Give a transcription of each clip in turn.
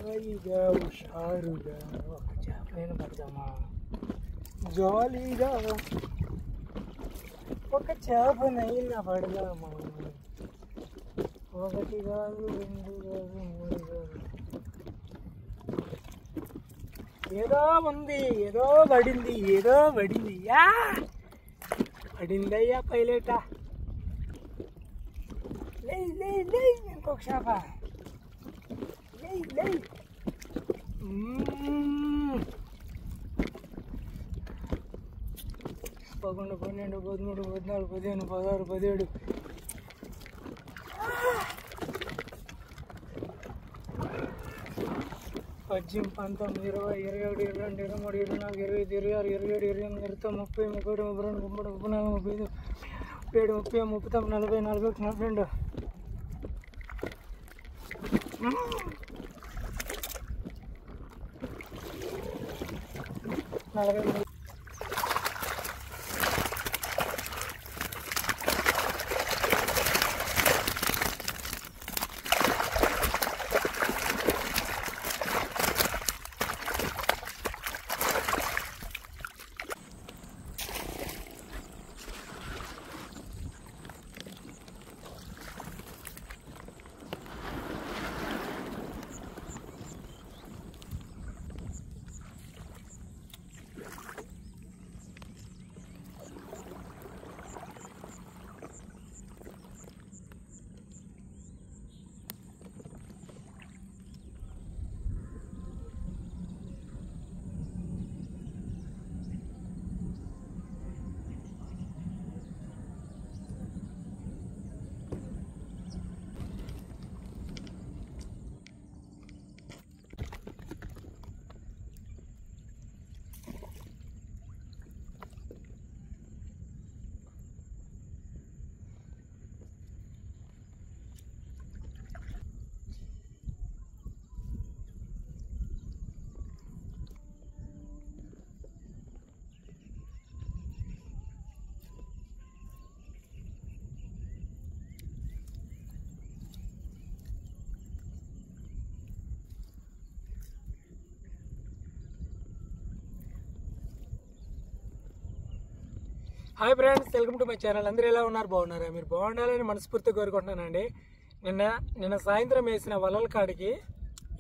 హాయిగా హుషారుగా ఒక చేపలను పడదామా, జాలీగా ఒక చేపనైనా పడదామా. ఒకటి కాదు, రెండు కాదు, మూడు కాదు, ఏదో ఉంది, ఏదో పడింది, ఏదో పడింది. యా పడిందయ్యా పైలటా. లే లే లే ఇంకొక చేప. లే లే 11, 12, 13, 14, 15, 16, 17. పద్దెనిమిది, 19, 20, 21, 22, 23, 24, 25, 26, 27, 28, 29, 30, 31, 32, 33, 34, 35, 37, 38, 39, 40, 41, 42. Hi friends, welcome to my channel. అందరూ ఎలా ఉన్నారు? బాగున్నారా? మీరు బాగుండాలని మనస్ఫూర్తిగా కోరుకుంటున్నానండి. నిన్న సాయంత్రం వేసిన వలల కాడికి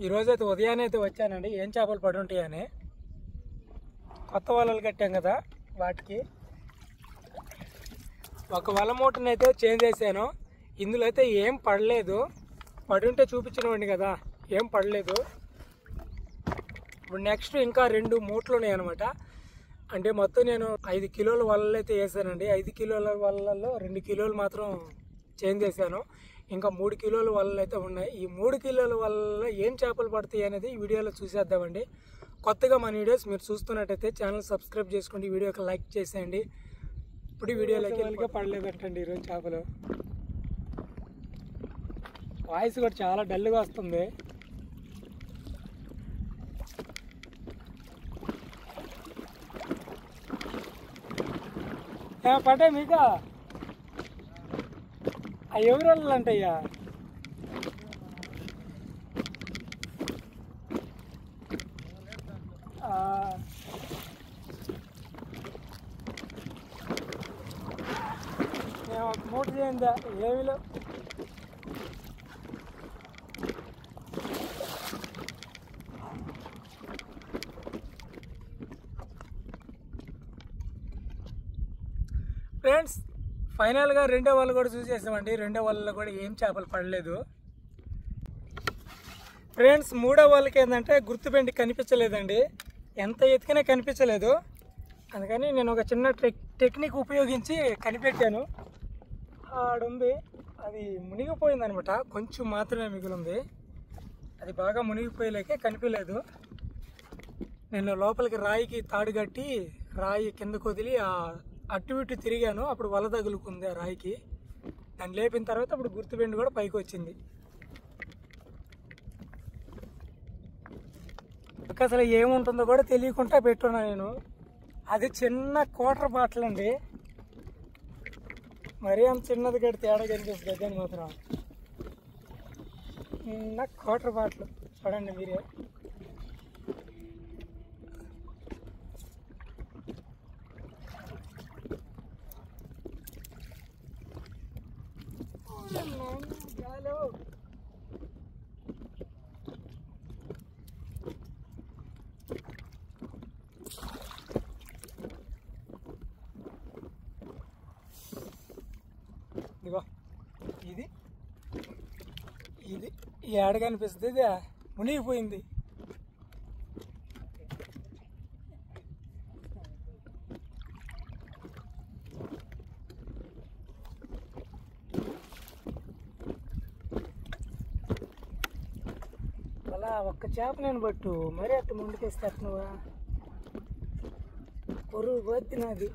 ఈరోజైతే ఉదయాన్నే అయితే వచ్చానండి. ఏం చేపలు పడి ఉంటాయని. కొత్త వలలు కట్టాం కదా, వాటికి ఒక వల మూటని అయితే చేంజ్ చేశాను. ఇందులో అయితే ఏం పడలేదు. పడి ఉంటే చూపించినవండి కదా, ఏం పడలేదు. ఇప్పుడు నెక్స్ట్ ఇంకా 2 మూటలు ఉన్నాయి అనమాట. అంటే మొత్తం నేను 5 కిలోల వలలు అయితే వేసానండి. 5 కిలోల వలలలో 2 కిలోలు మాత్రం చేంజ్ చేశాను. ఇంకా 3 కిలోల వలలు అయితే ఉన్నాయి. ఈ 3 కిలోల వలలో ఏం చేపలు పడతాయి అనేది ఈ వీడియోలో చూసేద్దామండి. కొత్తగా మన వీడియోస్ మీరు చూస్తున్నట్టయితే ఛానల్ సబ్స్క్రైబ్ చేసుకోండి, వీడియోకి లైక్ చేసేయండి. ఇప్పుడు వీడియోలోకి పడలేదంటండి ఈరోజు చేపలు. వాయిస్ కూడా చాలా డల్గా వస్తుంది. పడ్డా మీకు ఎవరు వెళ్ళాలంటయ్యా? మేము ఒక మూట చేయందా ఏమిలో. ఫ్రెండ్స్, ఫైనల్గా రెండో వాళ్ళు కూడా చూసేసామండి. రెండో వాళ్ళలో కూడా ఏం చేపలు పడలేదు. ఫ్రెండ్స్, మూడో వాళ్ళకి ఏంటంటే గుర్తుపెండి కనిపించలేదండి. ఎంత ఎతికినా కనిపించలేదు. అందుకని నేను ఒక చిన్న టెక్నిక్ ఉపయోగించి కనిపెట్టాను. ఆడుంది, అది మునిగిపోయింది అనమాట. కొంచెం మాత్రమే మిగిలింది. అది బాగా మునిగిపోయేలేకే కనిపించలేదు. నేను లోపలికి రాయికి తాడు కట్టి రాయి కిందకు వదిలి అటు ఇటు తిరిగాను. అప్పుడు వల తగులుకుంది ఆ రాయికి. దాన్ని లేపిన తర్వాత అప్పుడు గుర్తుపెండి కూడా పైకి వచ్చింది. అసలు ఏముంటుందో కూడా తెలియకుండా పెట్టున్నా నేను. అది చిన్న క్వార్టర్ బాటిల్ అండి. మరీ అంత చిన్నది కడితే తేడా కనిపిస్తుంది గద్దని మాత్రం. క్వార్టర్ బాటిల్ చూడండి మీరే. ఇదిగో ఇది ఇది ఏడ కనిపిస్తుంది, ఇది మునిగిపోయింది. అలా ఒక్క చేప నేను పట్టు మరీ అట్ట ముందుకేస్తారు నువ్వా, పొరుగు పోద్ది నాది.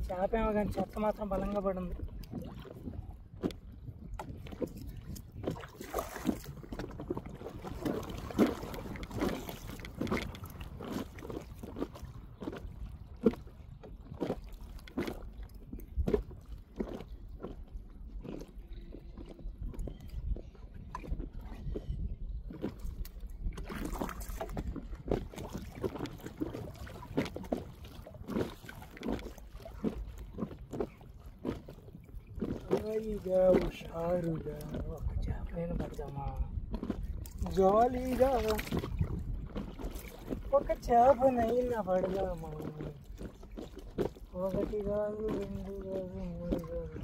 చేప ఏమో కానీ చెత్త మాత్రం బలంగా పడింది. జాలీగా హుషారుగా ఒక చేపలను పడదామా, జాలీగా ఒక చేపనైనా పడదామా, ఒకటి కాదు రెండు కాదు మూడు కాదు.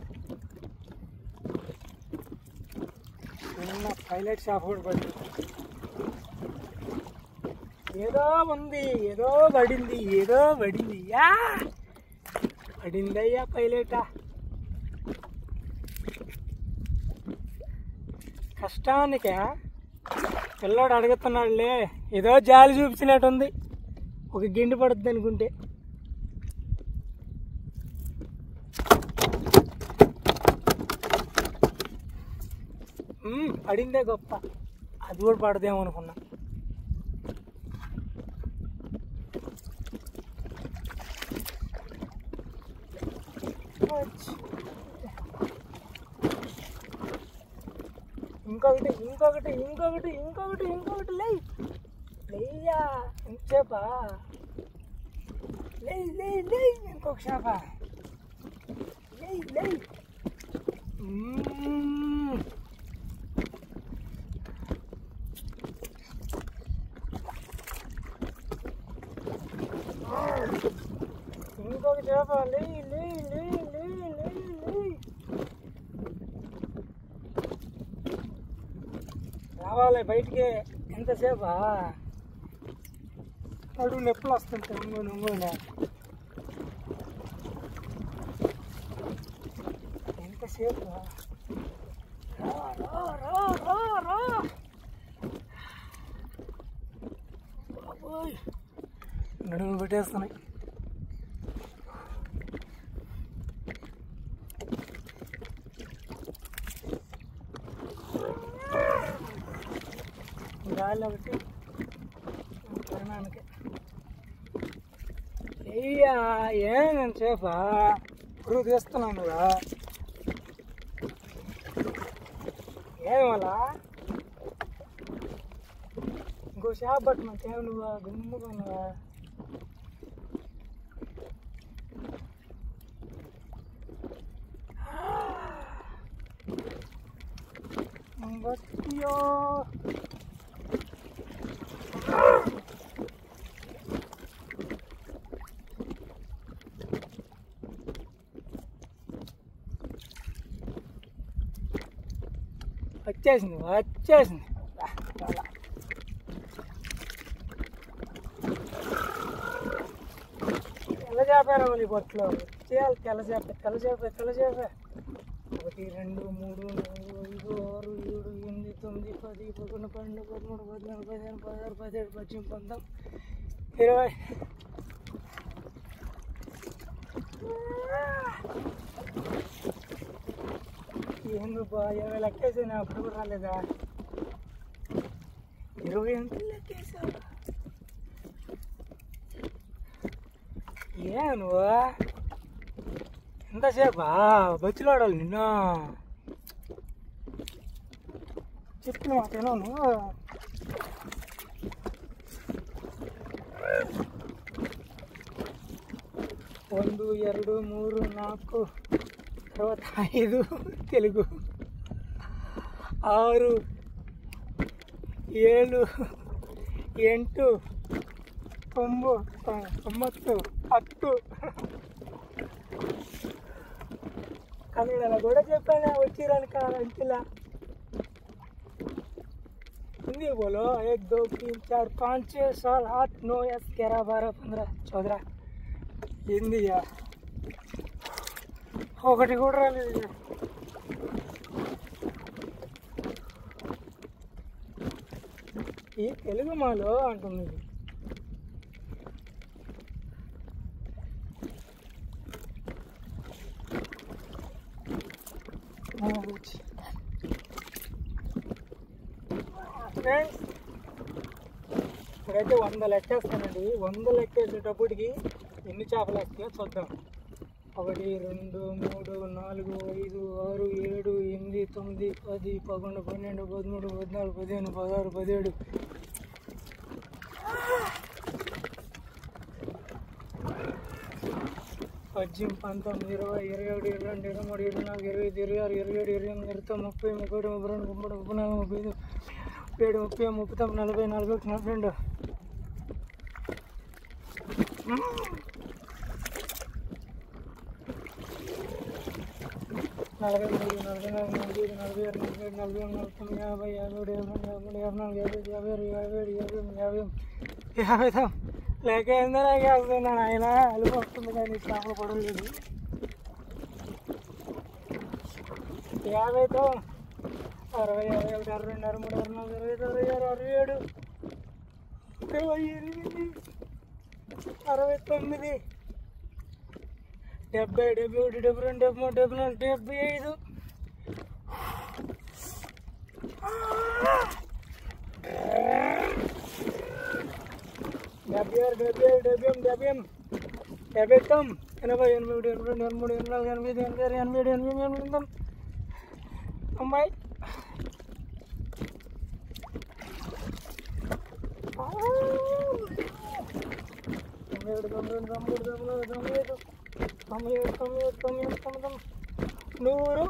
చిన్న పైలట్ చేప కూడా పడింది. ఏదో ఉంది, ఏదో పడింది, ఏదో పడింది. యా పడిందయ్యా పైలటా. కష్టానికే పిల్లోడు అడుగుతున్నాడులే, ఏదో జాలి చూపించినట్టుంది. ఒక గిండి పడుతుంది అనుకుంటే పడిందే గొప్ప, అది కూడా పడదేమో అనుకున్నా. ఇంకొకటి ఇంకొకటి ఇంకొకటి ఇంకొకటి ఇంకొకటి లేయ్యా, ఇంకేపా లే లే లే, ఇంకొక చేప లే లే. ఇంకొక చేప లే లే లే లే లే లే. రావాలి బయటికి, ఎంతసేపా అడుగు నొప్పులు వస్తుంటాయి. ఇంకోనే ఎంతసేపు నడుము పెట్టేస్తున్నాయి. గాలి ఒకటి పరిమాణానికి అయ్యా, ఏం చేపా పురుగు తీస్తున్నాను కదా, ఏమలా ఇంకో చేప పట్టమంటే నువ్వు గుమ్ముకున్నావా. బస్తియో వచ్చేసింది వచ్చేసింది. తెల్ల చేపారా వాళ్ళు బొట్లో చేయాలి. తెల్ల చేప తెల్ల చేప తెల్ల చేప. 1 2 3 4 5 6 7 8 9 10 11 12 13 14 15 16 17 18 19 20. ఏంది బా 20 లెక్కేసాను, అప్పుడు కూడా రాలేదా? 20 అంకెలు లెక్కేసావు. ఏ నువ్వు ఎంతసేపా బచ్చిలాడాలి నిన్న చెప్పిన మాటేనా నువ్వు? ಒಂದು 2 3 4 65 తెలుగు 6 7 8 9 10 కన్నడలో కూడా చెప్పాను వచ్చిరాను కాదంతిలా. हिंदी बोलो 1 2 3 4 5 6 7 8 9 10 11 12 15 14 హిందీయా ఒకటి కూడా రాలేదు. ఈ తెలుగు మాలో అంటుంది. ఫ్రెండ్స్ ఇప్పుడైతే 100 లెక్కేస్తానండి. 100 లెక్కేసేటప్పటికి ఎన్ని చేపలు వస్తాయో చూద్దాం. 1 2 3 4 5 6 7 8 9 10 11 12 13 14 15 16 17 18 19 20 21 22 23 24 25 26 27 28 29 30 31 32 33 34 35 37 39 40 41 42 లేక ఎందలాగే వస్తున్నాను. ఆయన అలుపు వస్తుంది కానీ చేపలు పడలేదు. 50తో 60 61 62 63 64 65 66 67 68 69 70 71 72 73 74 75 100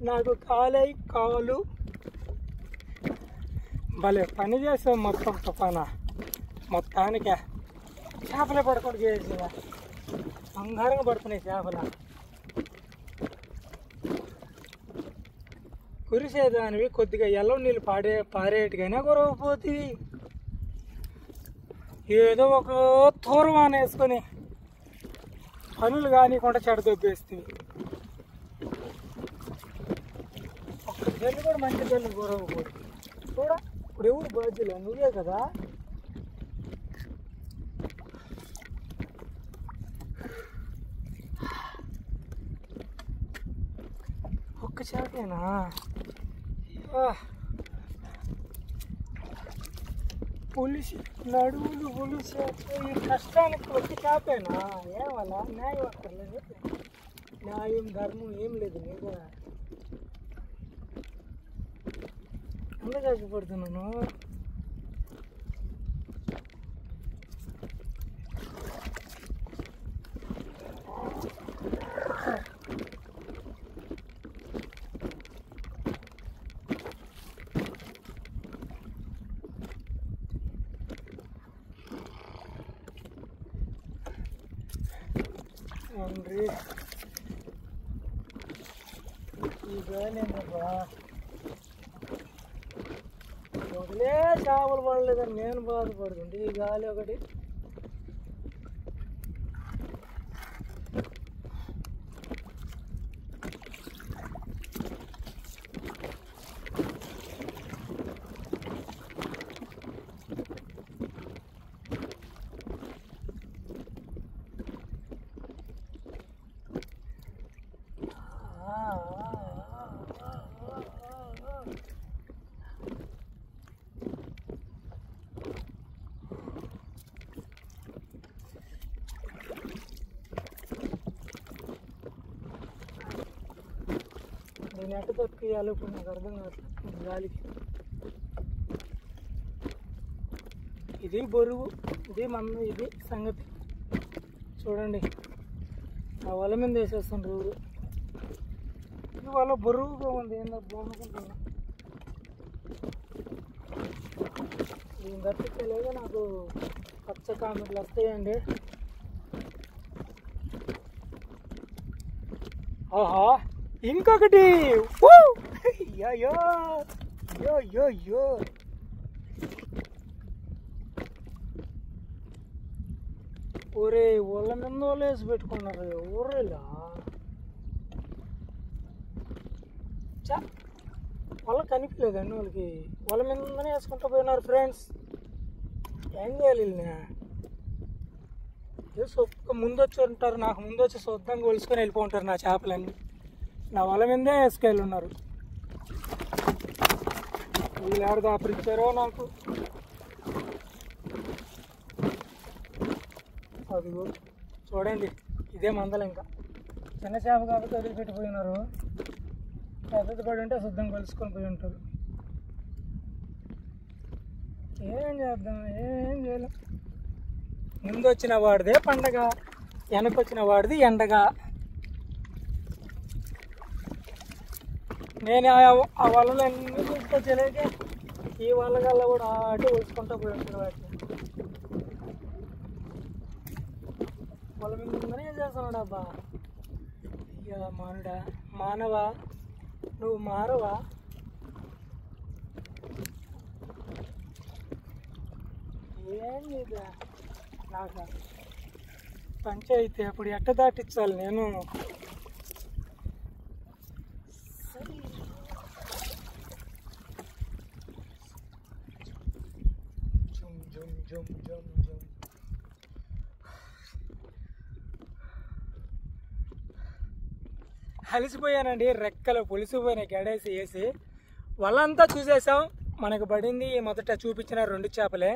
నాకు కాలు భలే పని చేసాం. మొత్తం తుఫానా మొత్తానికే చేపలే పడకుండా చేసేదా బంగారంగా పడుతున్నాయి చేపలు. కురిసేదానివి కొద్దిగా ఎల్లో నీళ్ళు పారేటికైనా కురవపోతుంది. ఏదో ఒక తూర్వాన వేసుకొని పనులు కానికుండా చెడదొబ్బేస్తుంది. ఒక్క జల్లు కూడా మంచి జల్లు కురవకూడదు. చూడ ఇప్పుడు ఎవరు బాధ్యులు? నువ్వే కదా. ఒక్క చేపేనా? పులిసి నడువులు పులిసి ఈ కష్టానికి ఒక్క చేపేనా? ఏమలా న్యాయం అక్కర్లేదు. న్యాయం ధర్మం ఏం లేదు నీ కూడా. ఎంత కష్టపడుతున్నాను. తండ్రి ఈ గాలేనబ్బా వదిలే చేపలు పడలేదని నేను బాధపడుతుంటే ఈ గాలి ఒకటి. నెట్ తొక్కియాలి ఇప్పుడు నాకు అర్థం కావట్లేదు గాలికి. ఇది బరువు, ఇది మన ఇది సంగతి. చూడండి ఆ వల మీద వేసేస్తుండ్రు. ఇది వాళ్ళ బరువుగా ఉంది, ఏందో బాగుంటున్నా. దీని తప్పించలేక నాకు పచ్చ కామెంట్లు వస్తాయండి. ఆహా ఇంకొకటి. యో యో యో యో ఒరే వాళ్ళ మీద వేసి పెట్టుకున్నారు ఊరేలా. చా వాళ్ళ కనిపించలేదండి, వాళ్ళకి వాళ్ళ మీదనే వేసుకుంటూ పోయినారు ఫ్రెండ్స్. ఏం చేయాలి ముందు వచ్చి ఉంటారు, నాకు ముందు వచ్చి శుద్ధం కొలుసుకొని వెళ్ళిపోంటారు నా చేపలన్నీ. నా వాళ్ళ మీదే వేసుకెళ్ళి ఉన్నారు. వీళ్ళు ఎవరు దాపరిచ్చారో నాకు. అదిగో చూడండి, ఇదే మందలు. ఇంకా చిన్న చేప కాబట్టి వదిలిపెట్టిపోయినారు. పెద్దది పడి ఉంటే శుద్ధం కలుసుకొని పోయి ఉంటారు. ఏం చేద్దాం, ఏం చేయలేం. ముందు వచ్చిన వాడిదే పండగ, వెనకొచ్చిన వాడిది ఎండగా. నేను ఆ వలలు అన్నీ తీసుకొచ్చలేక ఈ వల్ల కల్లా కూడా అటు కొలుసుకుంటూ పోయి ఉంటారు. వాటిని వాళ్ళ ముందుగానే చేస్తున్నాడు. అబ్బా ఇక మానుడా, మానవా నువ్వు మారవా? ఏం లేదా నాకు పంచాయితీ అప్పుడు ఎట్ట దాటించాలి నేను? జుమ్ జుమ్ జుమ్ జుమ్ జుమ్. అలిసిపోయానండి, రెక్కలు పొలిసిపోయినాయి గడేసి వేసి. వాళ్ళంతా చూసేసాం. మనకు పడింది మొదట చూపించిన 2 చేపలే.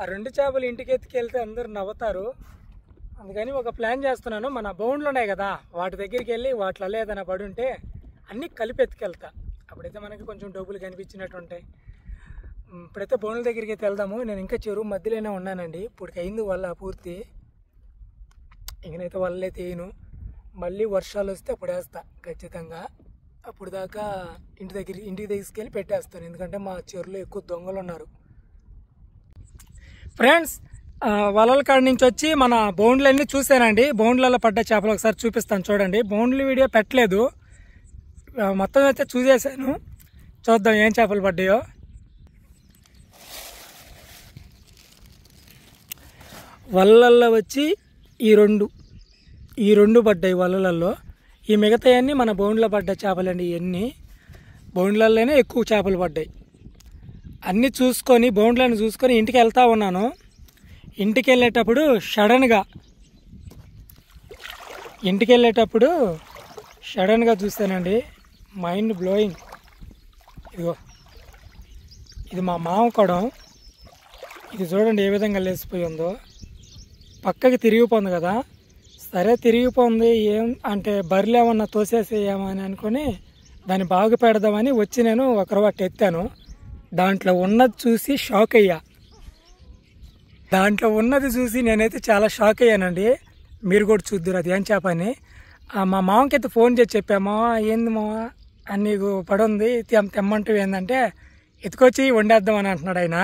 ఆ 2 చేపలు ఇంటికి ఎత్తుకెళ్తే అందరూ నవ్వుతారు. అందుకని ఒక ప్లాన్ చేస్తున్నాను. మన బౌండ్లు ఉన్నాయి కదా, వాటి దగ్గరికి వెళ్ళి వాటిలో ఏదైనా పడి ఉంటే అన్నీ కలిపి ఎత్తుకెళ్తా. అప్పుడైతే మనకి కొంచెం డబ్బులు కనిపించినట్టు ఉంటాయి. ఇప్పుడైతే బౌండ్ల దగ్గరికి అయితే వెళ్దాము. నేను ఇంకా చెరువు మధ్యలోనే ఉన్నానండి. ఇప్పటికి అయింది వల్ల పూర్తి. ఇంకనైతే వల్లే తీయను. మళ్ళీ వర్షాలు వస్తే అప్పుడు వేస్తా ఖచ్చితంగా. అప్పుడు దాకా ఇంటికి తీసుకెళ్ళి పెట్టేస్తాను. ఎందుకంటే మా చెరువులో ఎక్కువ దొంగలు ఉన్నారు ఫ్రెండ్స్. వలల కాడ నుంచి వచ్చి మన బౌండ్లన్నీ చూసానండి. బౌండ్లలో పడ్డ చేపలు ఒకసారి చూపిస్తాను చూడండి. బౌండ్లు వీడియో పెట్టలేదు, మొత్తం అయితే చూసేసాను. చూద్దాం ఏం చేపలు పడ్డాయో. వలల్లో వచ్చి ఈ రెండు పడ్డాయి వలలలో. ఈ మిగతాయన్నీ మన బౌండ్లో పడ్డ చేపలండి. ఇవన్నీ బౌండ్లలోనే ఎక్కువ చేపలు పడ్డాయి. అన్నీ చూసుకొని బౌండ్లను చూసుకొని ఇంటికి వెళ్తా ఉన్నాను. ఇంటికి వెళ్ళేటప్పుడు సడన్గా చూస్తానండి. Mind blowing. ఇదిగో ఇది మా మామ కొడం. ఇది చూడండి ఏ విధంగా లేచిపోయి ఉందో. పక్కకి తిరిగిపోతుంది కదా, సరే తిరిగిపోయింది ఏం అంటే బర్రెలు ఏమన్నా తోసేసేయామని అనుకుని దాన్ని బాగు పెడదామని వచ్చి నేను ఒక రవ్వట్టు ఎత్తాను. దాంట్లో ఉన్నది చూసి షాక్ అయ్యా. నేనైతే చాలా షాక్ అయ్యానండి. మీరు కూడా చూద్దురు అది ఏం చేప అని. మా మామకైతే ఫోన్ చేసి చెప్పా, మామ ఏంది మామ అని నీకు పడుంది తెమ్మంటూ ఏంటంటే ఎత్తుకొచ్చి వండేద్దామని అంటున్నాడు ఆయన.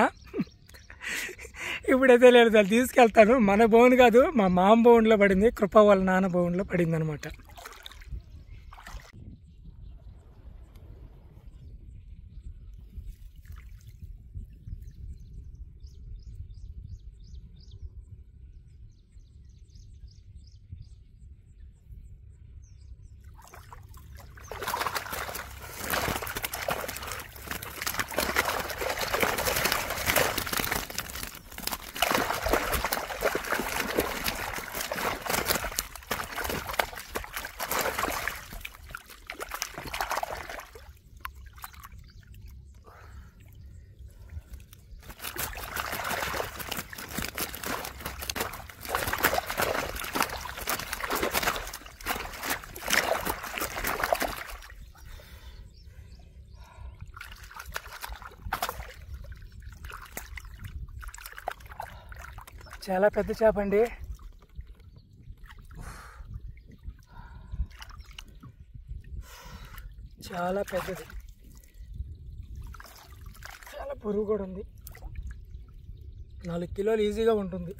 ఇప్పుడైతే లేదు, దాన్ని తీసుకెళ్తాను. మన బౌండ్ కాదు, మా మామ బౌండ్లో పడింది. కృప వాళ్ళ నాన్న బౌండ్లో పడింది అనమాట. చాలా పెద్ద చేప అండి. చాలా పెద్దది, చాలా బరువు కూడా ఉంది. 4 కిలోలు ఈజీగా ఉంటుంది.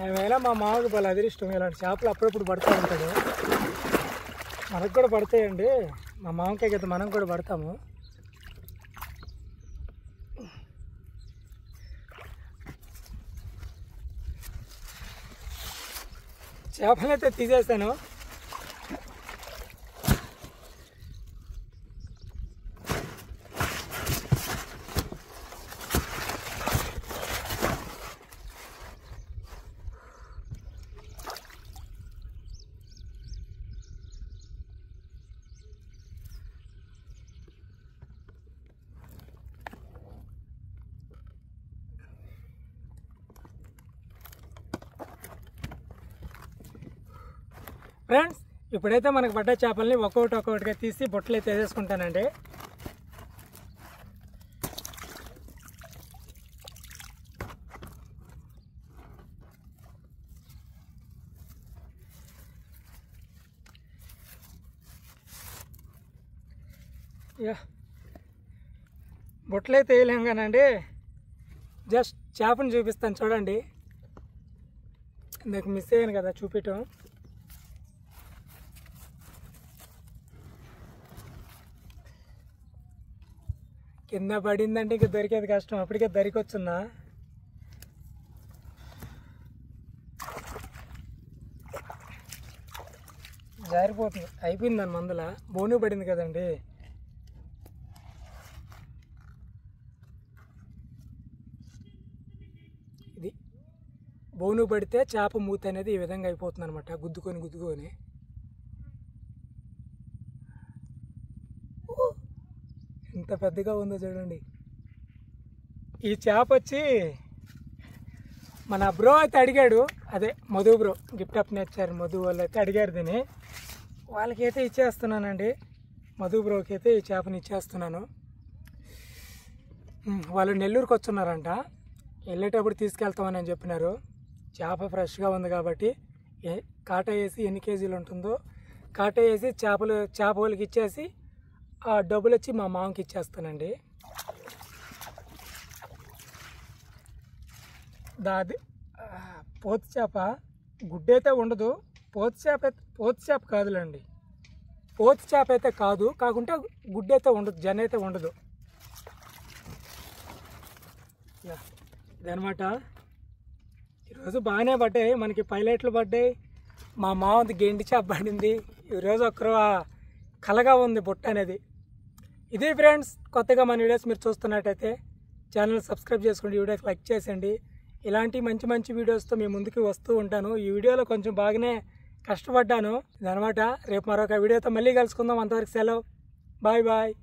ఏమైనా మా మామకి వాళ్ళ అదృష్టం, ఇలాంటి చేపలు అప్పుడప్పుడు పడుతూ ఉంటాడు. మనకు కూడా పడతాయండి, మా మామకే కదా, మనం కూడా పడతాము. చేపలైతే తీసేసాను. ఫ్రెండ్స్, ఇప్పుడైతే మనకు పడ్డ చేపల్ని ఒక్కొక్కటిగా తీసి బొట్టలు అయితే వేసేసుకుంటానండి. ఇక బొట్టలు అయితే వేయలేం కానండి, జస్ట్ చేపను చూపిస్తాను చూడండి. ఇందాక మిస్ అయ్యాను కదా చూపించడం. కింద పడిందంటే ఇంక దొరికేది కష్టం, అప్పటికే దొరికొచ్చున్నా. జారిపోతుంది, అయిపోయిందని మందుల బోను పడింది కదండి. ఇది బోను పడితే చేప మూత అనేది ఈ విధంగా అయిపోతుంది అనమాట, గుద్దుకొని. ఎంత పెద్దగా ఉందో చూడండి. ఈ చేప వచ్చి మన బ్రో అయితే అడిగాడు, అదే Madhu bro, gift of nature Madhu వాళ్ళు అయితే అడిగారు దీన్ని. వాళ్ళకైతే ఇచ్చేస్తున్నానండి, మధు బ్రోకి అయితే ఈ చేపని ఇచ్చేస్తున్నాను. వాళ్ళు నెల్లూరుకి వచ్చున్నారంట, వెళ్ళేటప్పుడు తీసుకెళ్తామని అని చెప్పినారు. చేప ఫ్రెష్గా ఉంది కాబట్టి కాటా వేసి ఎన్ని కేజీలు ఉంటుందో కాటా వేసి చేప వాళ్ళకి ఇచ్చేసి ఆ డబ్బులు వచ్చి మా మామకి ఇచ్చేస్తానండి. దాది పోతు చేప గుడ్డైతే ఉండదు, పోతు చేప కాదులేండి, పోతు చేప అయితే కాదు, కాకుంటే గుడ్డైతే ఉండదు, జన అయితే ఉండదు. ఇదనమాట. ఈరోజు బాగానే పడ్డాయి, మనకి పైలట్లు పడ్డాయి, మా మామది గెండి చేప పడింది. ఈరోజు ఒక్కరు కలగా ఉంది బుట్ట అనేది. ఇది ఫ్రెండ్స్, కొత్తగా మన వీడియోస్ మీరు చూస్తున్నట్టయితే ఛానల్ సబ్స్క్రైబ్ చేసుకోండి, వీడియోకి లైక్ చేసండి. ఇలాంటి మంచి వీడియోస్తో మీ ముందుకు వస్తూ ఉంటాను. ఈ వీడియోలో కొంచెం బాగానే కష్టపడ్డాను. ఇదనమాట. రేపు మరొక వీడియోతో మళ్ళీ కలుసుకుందాం. అంతవరకు సెలవు, బాయ్.